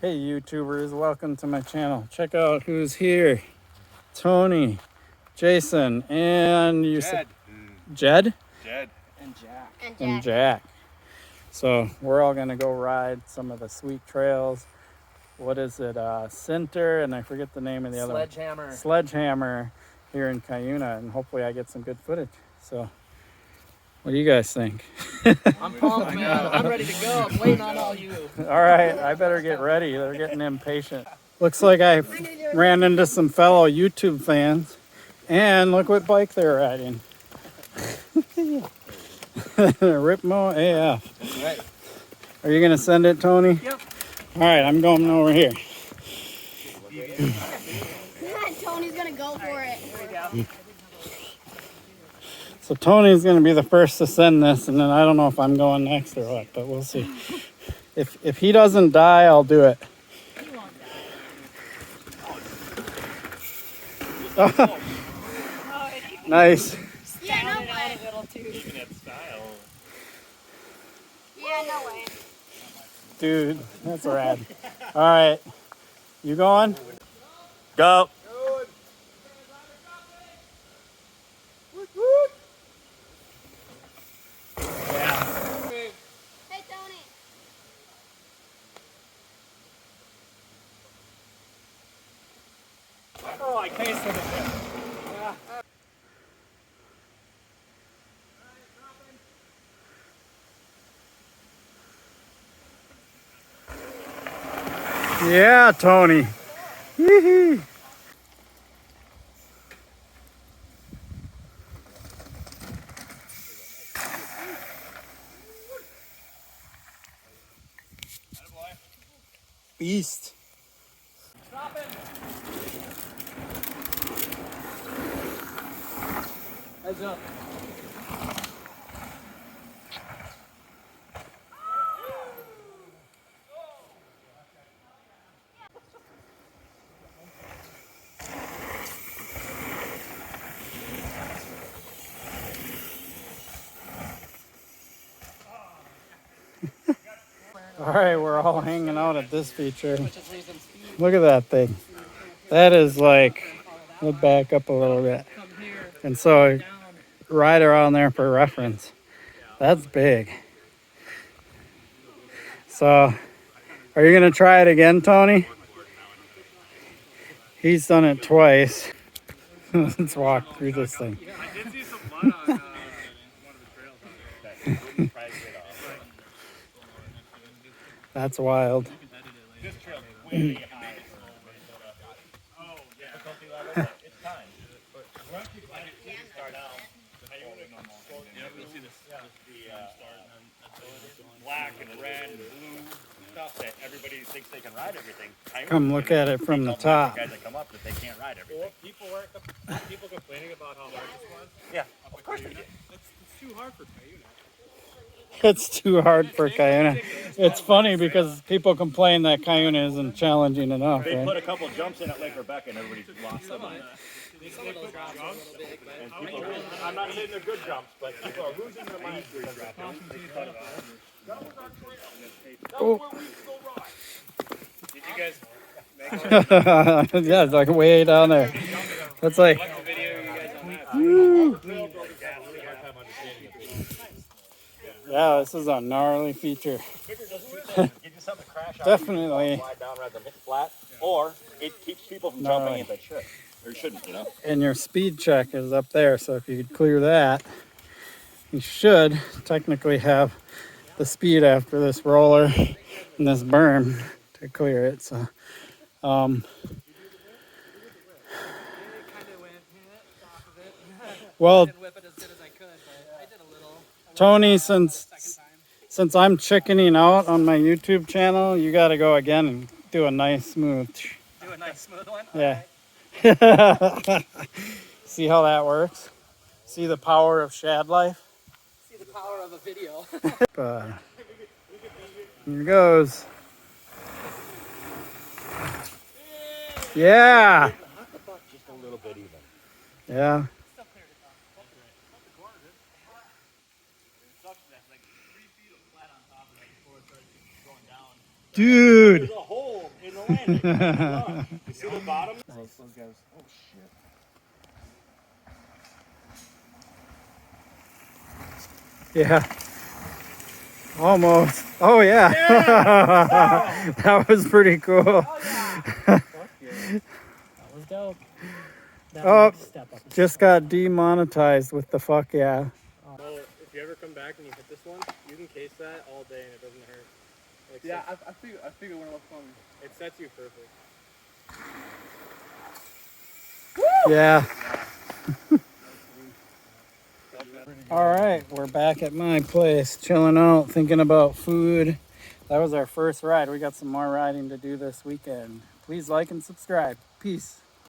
Hey YouTubers, welcome to my channel. Check out who's here. Tony, Jason, and you said Jed? Jed. And Jack. And Jack. So we're all gonna go ride some of the sweet trails. What is it? Center, and I forget the name of the other one. Sledgehammer. Sledgehammer here in Cuyuna, and hopefully I get some good footage. So what do you guys think? I'm pumped, man. I'm ready to go. I'm waiting on all you. All right, I better get ready. They're getting impatient. Looks like I ran into some fellow YouTube fans, and look what bike they're riding. Ripmo AF. That's right. Are you gonna send it, Tony? Yep. All right, I'm going over here. Tony's gonna go for it. So Tony's gonna be the first to send this, and then I don't know if I'm going next or what, but we'll see. If he doesn't die, I'll do it. Oh, nice. Yeah, no way. Yeah, no way. Dude, that's rad. All right, you going? Go. Hey, Tony. Oh, I tasted it. Yeah, Tony. Yee-hee. Beast. Stop it. Heads up. All right, we're all hanging out at this feature. Look at that thing. That is like, let's back up a little bit. And so right around there for reference. That's big. So are you gonna try it again, Tony? He's done it twice. Let's walk through this thing. I did see some mud on one of the trails out there. That's wild. This trail's way high. Oh, yeah. Difficulty level? It's time. Once you start out, you'll see this, the black and red and blue stuff that everybody thinks they can ride everything. Come look at it from the top. Guys that come up that they can't ride everything. People complaining about how hard this was? Yeah, of course they do. It's too hard for Cuyuna. It's too hard for Cuyuna. It's funny because people complain that Cuyuna isn't challenging enough, They right? put a couple jumps in at Lake Rebecca and everybody's lost them. And people, I'm not saying they're good jumps, but people are losing their minds. Oh. Did you guys Yeah, it's like way down there. That's like, video you guys on that? woo. Yeah, Yeah, this is a gnarly feature. Give you something to crash on. Definitely. Slide down rather than hit flat, or it keeps people from Gnarly. jumping if they should, or shouldn't, you know? And your speed check is up there, so if you could clear that, you should technically have the speed after this roller and this berm to clear it. So, well, Tony, since I'm chickening out on my YouTube channel, you got to go again and do a nice smooth. Do a nice smooth one. Yeah. See how that works? See the power of shad life? See the power of a video. Here goes. Yeah. Just a little bit even. Yeah. sucks that like 3 feet of flat on top of it before it starts going down. Dude. There's a hole the landing. Look, you see the bottom? Those guys. Oh shit. Yeah. Almost. Oh yeah. That was pretty cool. That was dope. That Oh, next step up is just got demonetized with the fuck yeah. Well, if you ever come back and you hit this one, you can case that all day and it doesn't hurt. Like, Yeah, I figured when it was coming. it sets you perfect. Yeah. All right, we're back at my place, chilling out, thinking about food. That was our first ride. We got some more riding to do this weekend. Please like and subscribe. Peace.